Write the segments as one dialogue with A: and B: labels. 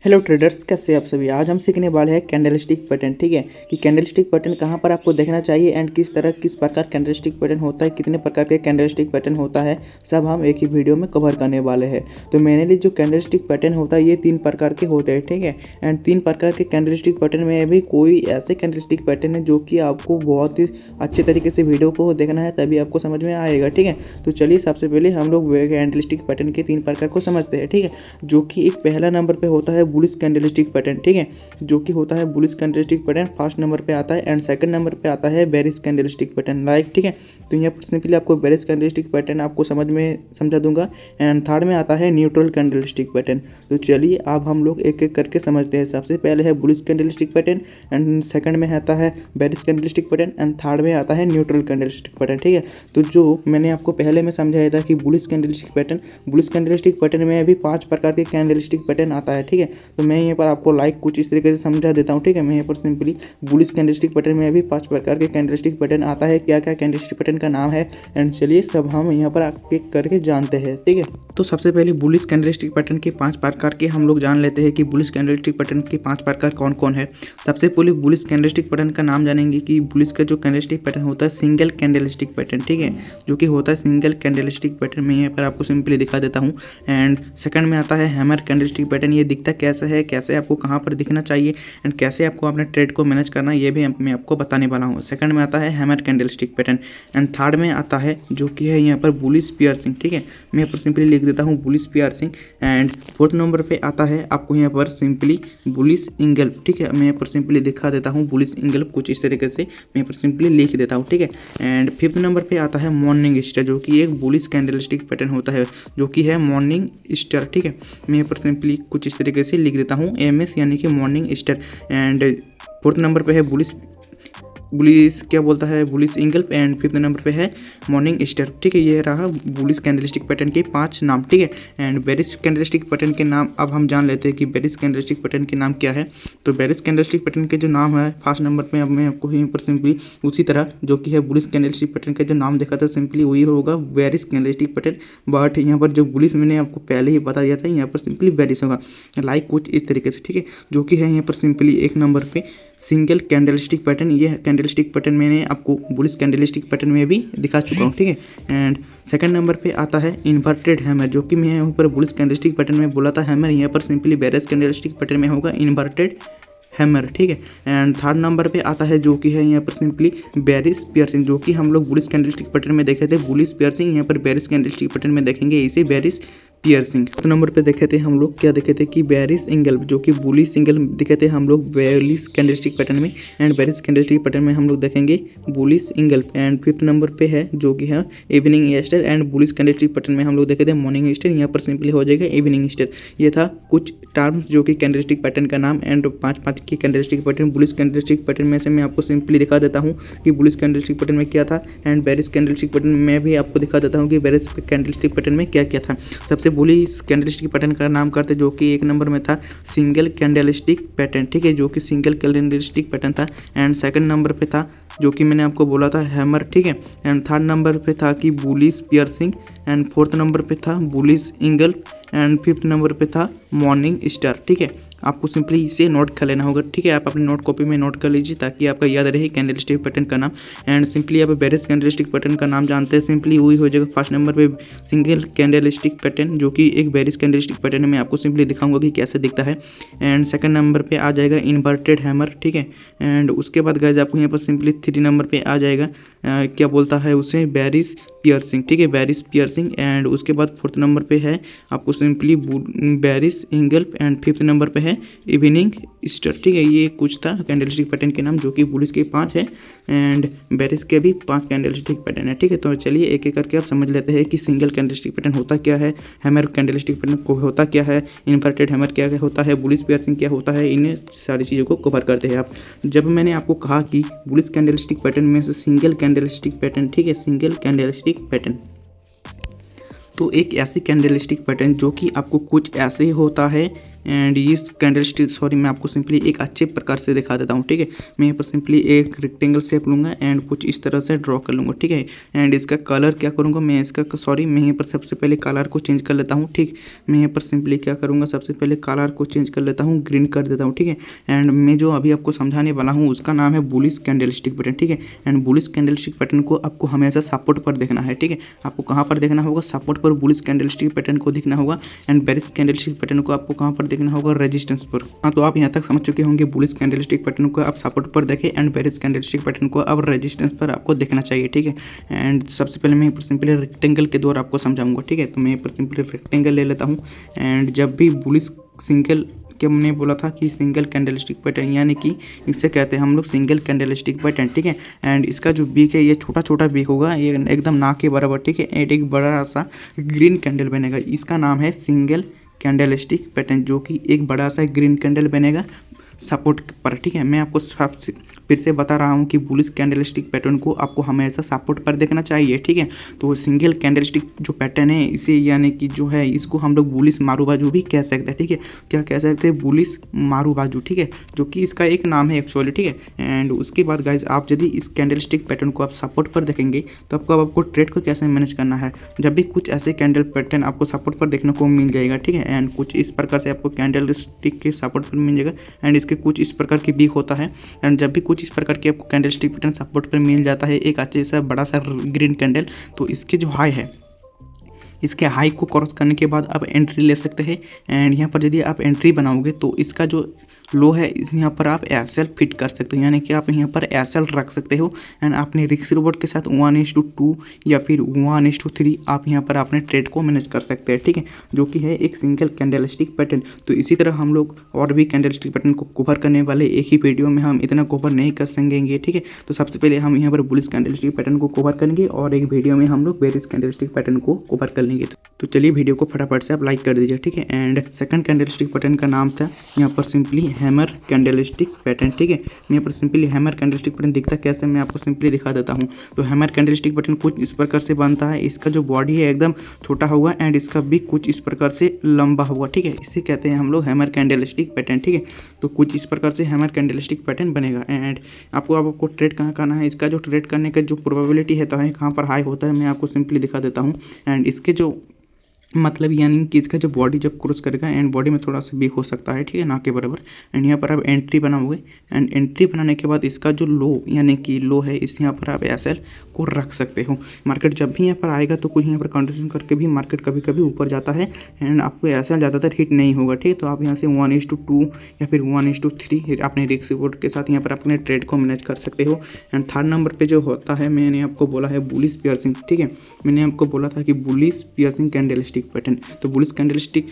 A: Hello traders, कैसे आप सभी। आज हम सीखने वाले हैं कैंडलस्टिक पैटर्न। ठीक है कि कैंडलस्टिक पैटर्न कहाँ पर आपको देखना चाहिए एंड किस प्रकार कैंडलस्टिक पैटर्न होता है, कितने प्रकार के कैंडलस्टिक पैटर्न होता है, सब हम एक ही वीडियो में कवर करने वाले हैं। तो मेनली जो कैंडलस्टिक पैटर्न होता है ये 3 प्रकार के होते हैं। ठीक है, एंड 3 प्रकार के कैंडलस्टिक पैटर्न में भी कोई ऐसे कैंडलस्टिक पैटर्न है जो कि आपको बहुत ही अच्छे तरीके से वीडियो को देखना है, तभी आपको समझ में आएगा। ठीक है, तो चलिए सबसे पहले हम लोग कैंडलस्टिक पैटर्न के 3 प्रकार को समझते हैं। ठीक है, जो कि एक पहला नंबर पे होता है बुलिश कैंडलस्टिक पैटर्न। ठीक है, जो कि होता है bullish candlestick pattern first number पे आता है एंड सेकंड नंबर पे आता है बेरिश कैंडलस्टिक पैटर्न। राइट, ठीक है, तो यहाँ पर सिंपली आपको बेरिश कैंडलस्टिक पैटर्न आपको समझा दूंगा एंड थर्ड में आता है न्यूट्रल कैंडलस्टिक पैटर्न। तो चलिए अब हम लोग एक एक करके समझते हैं। सबसे पहले है bullish candlestick pattern and second में आता है bearish candlestick pattern and third में आता है न्यूट्रल कैंडलस्टिक पैटर्न। ठीक है, तो जो मैंने आपको पहले में समझाया था कि बुलिश कैंडलस्टिक पैटर्न में भी 5 प्रकार के कैंडलस्टिक पैटर्न आता है। ठीक है, तो मैं यहाँ पर आपको कुछ इस तरीके से समझा देता हूँ। ठीक है, मैं यहाँ पर सिंपली बुलिश कैंडलस्टिक पैटर्न में भी 5 प्रकार के कैंडलस्टिक पैटर्न आता है, क्या क्या कैंडलस्टिक पैटर्न का नाम है एंड चलिए सब हम यहाँ पर एक करके जानते हैं। ठीक है, तो सबसे पहले बुलिश कैंडलस्टिक पैटर्न के 5 प्रकार के हम लोग जान लेते हैं कि बुलिश कैंडलस्टिक पैटर्न के 5 प्रकार कौन कौन है। सबसे पहले बुलिश कैंडलस्टिक पैटर्न का नाम जानेंगे कि बुलिश का जो कैंडलस्टिक पैटर्न होता है सिंगल कैंडलस्टिक पैटर्न। ठीक है, जो कि होता है सिंगल कैंडलस्टिक पैटर्न। मैं यहाँ पर आपको सिंपली दिखा देता हूँ। एंड सेकंड में आता है हैमर कैंडलस्टिक पैटर्न। ये दिखता कैसा है, कैसे आपको कहाँ पर दिखना चाहिए एंड कैसे आपको अपने ट्रेड को मैनेज करना है, ये भी मैं आपको बताने वाला हूँ। सेकंड में आता है hammer candlestick pattern and third में आता है जो कि है यहाँ पर बुलिश पियर्सिंग। ठीक है, मैं यहाँ पर सिंपली लिख देता हूँ bullish piercing and fourth number पे आता है आपको यहाँ पर सिंपली बुलिश इंगल्फ। ठीक है, मैं यहाँ पर सिंपली दिखा देता हूँ बुलिश इंगल्फ कुछ इस तरीके से मैं यहाँ पर सिंपली लिख देता हूँ। ठीक है, एंड फिफ्थ नंबर पे आता है मॉर्निंग स्टार, जो कि एक बुलिश कैंडलस्टिक पैटर्न होता है, जो कि है मॉर्निंग स्टार। ठीक है, मैं यहाँ पर सिंपली कुछ इस तरीके से लिख देता हूँ MS यानी कि morning star. And fourth number पे है बुलिश क्या बोलता है bullish engulf and fifth number पे है मॉर्निंग स्टार। ठीक है, ये रहा बुलिश कैंडलस्टिक पैटर्न के 5 नाम। ठीक है, एंड बेरिश कैंडलस्टिक पैटर्न के नाम अब हम जान लेते हैं कि बेरिश कैंडलस्टिक पैटर्न के नाम क्या है। तो बेरिश कैंडलस्टिक पैटर्न के जो नाम है फर्स्ट नंबर पे अब मैं आपको यहीं पर सिंपली उसी तरह जो कि है बुलिश कैंडलस्टिक पैटर्न का जो नाम देखा था सिंपली वही होगा बेरिश कैंडलस्टिक पैटर्न। बट यहाँ पर जो बुलिश मैंने आपको पहले ही बता दिया था, यहाँ पर सिंपली बेरिश होगा कुछ इस तरीके से। ठीक है, जो कि है यहाँ पर सिंपली एक नंबर पे सिंगल कैंडलस्टिक पैटर्न। ये कैंडलस्टिक पैटर्न मैंने आपको बुलिश कैंडलस्टिक पैटर्न में भी दिखा चुका हूँ। ठीक है, एंड सेकंड नंबर पे आता है इन्वर्टेड हैमर, जो कि मैं यहाँ पर बुलिश कैंडलस्टिक पैटर्न में बोला था हैमर, यहाँ पर सिंपली बेरिश कैंडलस्टिक पैटर्न में होगा इन्वर्टेड हैमर। ठीक है, एंड थर्ड नंबर पे आता है जो कि है यहाँ पर सिंपली बेरिश पियर्सिंग, जो कि हम लोग बुलिश कैंडलस्टिक पैटर्न में देखे थे बुलिश पियर्सिंग, यहाँ पर बेरिश कैंडलस्टिक पैटर्न में देखेंगे इसे बेरिश पियर्सिंग। तो नंबर पे देखे थे हम लोग क्या देखे थे कि बेरिश इंगल्फ, जो कि बुलिश इंगल्फ दिखे थे हम लोग बेरिश कैंडलस्टिक पैटर्न में एंड बेरिश कैंडलस्टिक पैटर्न में हम लोग देखेंगे bullish engulf. And fifth number पे है जो कि है evening star and bullish candlestick pattern में हम लोग देखे थे मॉर्निंग स्टार, यहाँ पर सिंपली हो जाएगा इवनिंग स्टार। ये था कुछ टर्म्स जो कि कैंडलस्टिक पैटर्न का नाम एंड 5 की candlestick pattern. Bullish candlestick pattern में से मैं आपको सिंपली दिखा देता हूँ कि बुलिश कैंडलस्टिक पैटर्न में क्या था एंड बेरिश कैंडलस्टिक पैटर्न में भी आपको दिखा देता हूँ कि बेरिश कैंडलस्टिक पैटर्न में क्या क्या था। सबसे बुलिश कैंडलस्टिक पैटर्न का नाम करते जो कि एक नंबर में था सिंगल कैंडलस्टिक पैटर्न। ठीक है, जो कि सिंगल कैंडलस्टिक पैटर्न था एंड सेकंड नंबर पे था जो कि मैंने आपको बोला था हैमर। ठीक है, एंड थर्ड नंबर पे था कि bullish piercing and fourth number पे था bullish engulf and fifth number पे था मॉर्निंग स्टार। ठीक है, आपको सिंपली इसे नोट कर लेना होगा। ठीक है, आप अपनी नोट कॉपी में नोट कर लीजिए ताकि आपका याद रहे कैंडलस्टिक पैटर्न का नाम। एंड सिंपली आप बेरिश कैंडलस्टिक पैटर्न का नाम जानते हैं, सिंपली वही हो जाएगा फर्स्ट नंबर पे सिंगल कैंडलस्टिक पैटर्न, जो कि एक बेरिश कैंडलस्टिक पैटर्न में आपको सिंपली दिखाऊंगा कि कैसे दिखता है। एंड सेकंड नंबर पे आ जाएगा इन्वर्टेड हैमर। ठीक है, एंड उसके बाद गाइस आपको यहाँ पर सिंपली 3 नंबर पे आ जाएगा क्या बोलता है उसे बेरिश पियर्सिंग। ठीक है, बेरिश पियर्सिंग एंड उसके बाद फोर्थ नंबर पे है आपको simply bearish engulf and fifth number पे है इवनिंग स्टार। ठीक है, ये कुछ था कैंडलस्टिक पैटर्न के नाम, जो कि बुलिश के 5 है एंड बेरिश के भी 5 कैंडलस्टिक पैटर्न है। ठीक है, तो चलिए एक एक करके आप समझ लेते हैं कि सिंगल कैंडलस्टिक पैटर्न होता क्या है, हैमर कैंडलस्टिक पैटर्न को होता क्या है, इन्वर्टेड हैमर क्या होता है, बुलिश पियर्सिंग क्या होता है, इन सारी चीज़ों को कवर करते हैं आप। जब मैंने आपको कहा कि बुलिश कैंडलस्टिक पैटर्न में से सिंगल कैंडलस्टिक पैटर्न, ठीक है, सिंगल कैंडलस्टिक पैटर्न, तो एक ऐसी कैंडलस्टिक पैटर्न जो कि आपको कुछ ऐसे होता है एंड इस कैंडल स्टिक सॉरी मैं आपको सिंपली एक अच्छे प्रकार से दिखा देता हूँ, ठीक है। मैं यहाँ पर सिंपली एक रेक्टेंगल शेप लूँगा एंड कुछ इस तरह से ड्रॉ कर लूँगा, ठीक है। एंड इसका कलर क्या करूँगा मैं इसका मैं यहाँ पर सबसे पहले कलर को चेंज कर लेता हूँ, ठीक। मैं यहाँ पर सिंपली क्या करूँगा सबसे पहले कलर को चेंज कर लेता हूँ, ग्रीन कर देता हूँ, ठीक है। एंड मैं जो अभी आपको समझाने वाला हूँ उसका नाम है बुलिश कैंडल स्टिक पैटर्न, ठीक है। And bullish candle stick pattern को आपको हमेशा सपोर्ट पर देखना है, ठीक है। आपको कहाँ पर देखना होगा, सपोर्ट पर बुलिश कैंडल स्टिक पैटर्न को देखना होगा। And bearish candle stick pattern को आपको कहाँ पर देखना होगा, रेजिस्टेंस पर। हाँ, तो आप यहाँ तक समझ चुके होंगे बुलिश कैंडल स्टिक पैटर्न को आप सपोर्ट पर देखें and bearish candle stick pattern को अब रेजिस्टेंस पर आपको देखना चाहिए, ठीक है। एंड सबसे पहले मैं यहाँ पर सिंपली रेक्टेंगल के द्वारा आपको समझाऊंगा, ठीक है। तो मैं यहाँ पर सिंपली रेक्टेंगल ले लेता हूँ। एंड जब भी बुलिश सिंगल कि हमने बोला था कि सिंगल कैंडल स्टिक पैटर्न यानी कि इसे कहते हैं हम लोग सिंगल कैंडल स्टिक पैटर्न, ठीक है। एंड इसका जो बीक है ये छोटा छोटा बीक होगा, ये एकदम ना के बराबर, ठीक है। एंड एक बड़ा सा ग्रीन कैंडल बनेगा, इसका नाम है सिंगल कैंडल स्टिक पैटर्न, जो कि एक बड़ा सा ग्रीन कैंडल बनेगा सपोर्ट पर, ठीक है। मैं आपको फिर से बता रहा हूँ कि बुलिश कैंडल स्टिक पैटर्न को आपको हमेशा सपोर्ट पर देखना चाहिए, ठीक है। तो सिंगल कैंडल स्टिक जो पैटर्न है इसे यानी कि जो है इसको हम लोग बुलिश मारू बाजू भी कह सकते हैं, ठीक है। क्या कह सकते हैं, बुलिश मारू बाजू, ठीक है, जो कि इसका एक नाम है एक्चुअली, ठीक है। एंड उसके बाद गाइज आप यदि इस कैंडल स्टिक पैटर्न को आप सपोर्ट पर देखेंगे तो आपको ट्रेड को कैसे मैनेज करना है। जब भी कुछ ऐसे कैंडल पैटर्न आपको सपोर्ट पर देखने को मिल जाएगा, ठीक है। एंड कुछ इस प्रकार से आपको कैंडल स्टिक के सपोर्ट पर मिल जाएगा एंड इसके कुछ इस प्रकार की बीक होता है। एंड जब भी कुछ इस प्रकार की आपको कैंडल स्टिक पैटर्न सपोर्ट पर मिल जाता है एक अच्छे सा बड़ा सा ग्रीन कैंडल, तो इसके जो हाई है इसके हाई को क्रॉस करने के बाद आप एंट्री ले सकते हैं। एंड यहाँ पर यदि आप एंट्री बनाओगे तो इसका जो लो है इस यहाँ पर आप एसएल फिट कर सकते हो, यानी कि आप यहाँ पर एसएल रख सकते हो। एंड अपने रिक्स रिवॉर्ड के साथ 1:2 या फिर 1:3 आप यहाँ पर अपने ट्रेड को मैनेज कर सकते हैं, ठीक है, जो कि है एक सिंगल कैंडल स्टिक पैटर्न। तो इसी तरह हम लोग और भी कैंडल स्टिक पैटर्न को कवर करने वाले, एक ही वीडियो में हम इतना कवर नहीं कर सकेंगे, ठीक है। तो सबसे पहले हम यहाँ पर बुलिश कैंडल स्टिक पैटर्न को कवर करेंगे और एक वीडियो में हम लोग बेरिश कैंडल स्टिक पैटर्न को कवर कर लेंगे। तो चलिए वीडियो को फटाफट से आप लाइक कर दीजिए, ठीक है। And second candle stick pattern का नाम था यहाँ पर simply hammer candle stick pattern, ठीक है। यहाँ पर simply hammer candle stick pattern दिखता कैसे मैं आपको सिंपली दिखा देता हूँ। तो हैमर कैंडल स्टिक पैटर्न कुछ इस प्रकार से बनता है, इसका जो बॉडी है एकदम छोटा होगा एंड इसका भी कुछ इस प्रकार से लंबा होगा, ठीक है। इसे कहते हैं हम लोग हैमर कैंडल स्टिक पैटर्न, ठीक है। तो कुछ इस प्रकार से हैमर कैंडल स्टिक पैटर्न बनेगा। एंड आपको ट्रेड कहाँ करना है, इसका जो ट्रेड करने का जो प्रोबेबिलिटी है कहाँ पर हाई होता है मैं आपको सिंपली दिखा देता हूँ। एंड इसके जो मतलब यानी कि इसका जो बॉडी जब क्रॉस करेगा एंड बॉडी में थोड़ा सा वीक हो सकता है, ठीक है, ना के बराबर। एंड यहाँ पर आप एंट्री बनाओगे एंड एंट्री बनाने के बाद इसका जो लो यानी कि लो है इस यहाँ पर आप एसएल को रख सकते हो। मार्केट जब भी यहाँ पर आएगा तो कुछ यहाँ पर कंडीशन करके भी मार्केट कभी कभी ऊपर जाता है एंड आपको एसएल ज़्यादातर हिट नहीं होगा, ठीक है। तो आप यहाँ से 1:2 या फिर 1:3 अपने रिस्क रिवॉर्ड के साथ यहाँ पर अपने ट्रेड को मैनेज कर सकते हो। एंड थर्ड नंबर पर जो होता है मैंने आपको बोला है बुलिश पियर्सिंग, ठीक है। मैंने आपको बोला था कि बुलिश पियर्सिंग कैंडल पैटर्न। तो bullish candle stick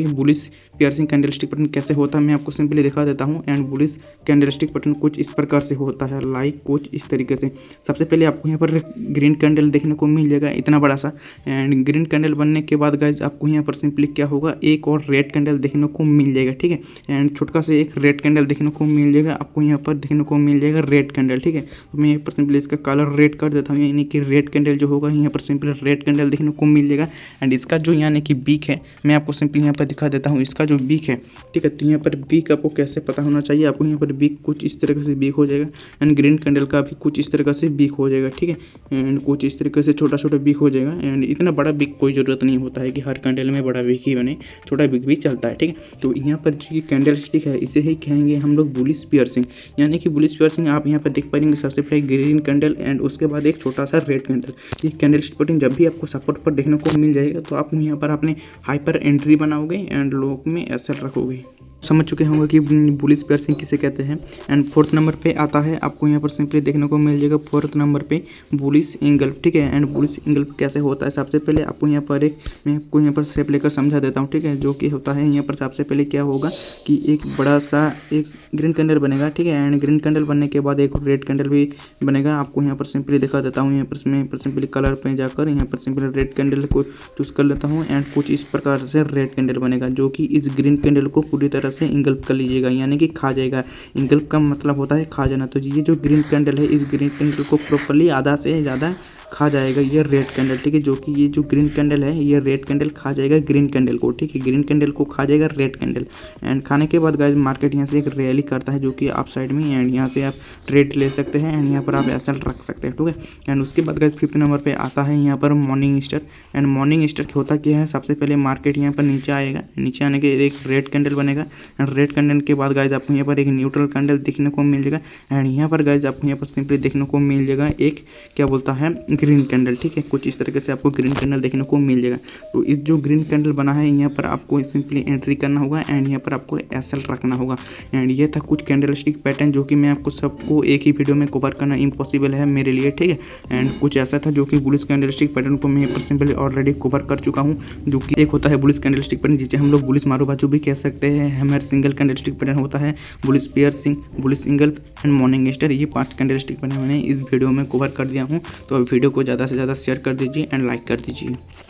A: bullish piercing candle stick pattern कैसे होता है मैं आपको सिंपली दिखा देता हूं। And bullish candle stick pattern कुछ इस प्रकार से होता है, लाइक कुछ इस तरीके से। सबसे पहले आपको यहाँ पर ग्रीन कैंडल देखने को मिल जाएगा इतना बड़ा सा। एंड ग्रीन कैंडल बनने के बाद गाइज आपको यहाँ पर सिंपली क्या होगा, एक और रेड कैंडल देखने को मिल जाएगा, ठीक है। एंड छोटा सा एक रेड कैंडल देखने को मिल जाएगा, आपको यहाँ पर देखने को मिल जाएगा रेड कैंडल, ठीक है। तो मैं यहाँ पर सिंपली इसका कलर रेड कर देता हूँ, यानी कि रेड कैंडल जो होगा यहाँ पर सिंपली रेड कैंडल देखने को मिल जाएगा। एंड इसका जो यानी कि बीक है मैं आपको सिंपली यहाँ पर दिखा देता हूँ, इसका जो बीक है, ठीक है। तो यहाँ पर बीक आपको कैसे पता होना चाहिए, आपको यहाँ पर बीक कुछ इस तरह से बीक हो जाएगा। एंड ग्रीन कैंडल का भी कुछ इस तरह से बीक हो जाएगा, ठीक है। एंड कुछ इस तरीके से छोटा छोटा बीक हो जाएगा। एंड इतना बड़ा बीक कोई ज़रूरत नहीं होता है कि हर कैंडल में बड़ा बीक ही बने, छोटा बीक भी चलता है, ठीक है। तो यहाँ पर जो ये कैंडल स्टिक है इसे ही कहेंगे हम लोग बुलिश पियर्सिंग, यानी कि बुलिश पियर्सिंग आप यहाँ पर देख पाएंगे। सबसे पहले ग्रीन कैंडल एंड उसके बाद एक छोटा सा रेड कैंडल। ये कैंडल स्टिक पैटर्न जब भी आपको सपोर्ट पर देखने को मिल जाएगा तो आप यहाँ पर अपने हाई पर एंट्री बनाओगे एंड लो में एसएल रखोगे। समझ चुके होंगे कि बुलिश पियर्सिंग किसे कहते हैं। एंड फोर्थ नंबर पे आता है, आपको यहाँ पर सिंपली देखने को मिल जाएगा फोर्थ नंबर पे बुलिश इंगल्फ, ठीक है। एंड बुलिश इंगल्फ कैसे होता है, सबसे पहले आपको यहाँ पर मैं आपको यहाँ पर शेप लेकर समझा देता हूँ, ठीक है। जो कि होता है यहाँ पर सबसे पहले क्या होगा कि एक बड़ा सा एक ग्रीन कैंडल बनेगा, ठीक है। एंड ग्रीन कैंडल बनने के बाद एक रेड कैंडल भी बनेगा, आपको यहाँ पर सिंपली दिखा देता हूँ। यहाँ पर मैं सिंपली कलर पे जाकर यहाँ पर सिंपली रेड कैंडल को चूज़ कर लेता हूँ। एंड कुछ इस प्रकार से रेड कैंडल बनेगा, जो कि इस ग्रीन कैंडल को पूरी तरह से इंगल्फ कर लीजिएगा, यानी कि खा जाएगा। इंगल्फ का मतलब होता है खा जाना। तो ये जो ग्रीन कैंडल है इस ग्रीन कैंडल को प्रॉपर्ली आधा से ज़्यादा खा जाएगा ये रेड कैंडल, ठीक है। जो कि ये जो ग्रीन कैंडल है ये रेड कैंडल खा जाएगा ग्रीन कैंडल को, ठीक है। ग्रीन कैंडल को खा जाएगा रेड कैंडल एंड खाने के बाद गाइस मार्केट यहाँ से एक रैली करता है जो कि आप साइड में, एंड यहाँ से आप ट्रेड ले सकते हैं एंड यहाँ पर आप एसएल रख सकते हैं, ठीक है। एंड उसके बाद गाइस 5th नंबर पे आता है यहाँ पर morning star. And morning star होता क्या है, सबसे पहले मार्केट यहाँ पर नीचे आएगा, नीचे आने के एक रेड कैंडल बनेगा एंड रेड कैंडल के बाद गाइस आपको यहाँ पर एक न्यूट्रल कैंडल देखने को मिल जाएगा एंड यहाँ पर गाइस आपको यहाँ पर सिंपली देखने को मिल जाएगा एक क्या बोलता है ग्रीन कैंडल, ठीक है। कुछ इस तरीके से आपको ग्रीन कैंडल देखने को मिल जाएगा। तो इस जो ग्रीन कैंडल बना है यहाँ पर आपको सिंपली एंट्री करना होगा एंड यहाँ पर आपको एसएल रखना होगा। एंड ये था कुछ कैंडलस्टिक पैटर्न जो कि मैं आपको सबको एक ही वीडियो में कवर करना इम्पॉसिबल है मेरे लिए, ठीक है। एंड कुछ ऐसा था जो कि बुलिश कैंडलस्टिक पैटर्न को मैं यहाँ पर सिंपली ऑलरेडी कवर कर चुका हूँ, जो कि एक होता है बुलिश कैंडलस्टिक पैटर्न जिसे हम लोग बुलिश मारू बाजू भी कह सकते हैं। हमारे सिंगल कैंडलस्टिक पैटर्न होता है, bullish pair bullish single and morning star. ये 5 कैंडलस्टिक पैटर्न मैंने इस वीडियो में कवर कर दिया हूँ। तो वीडियो को ज़्यादा से ज़्यादा शेयर कर दीजिए एंड लाइक कर दीजिए।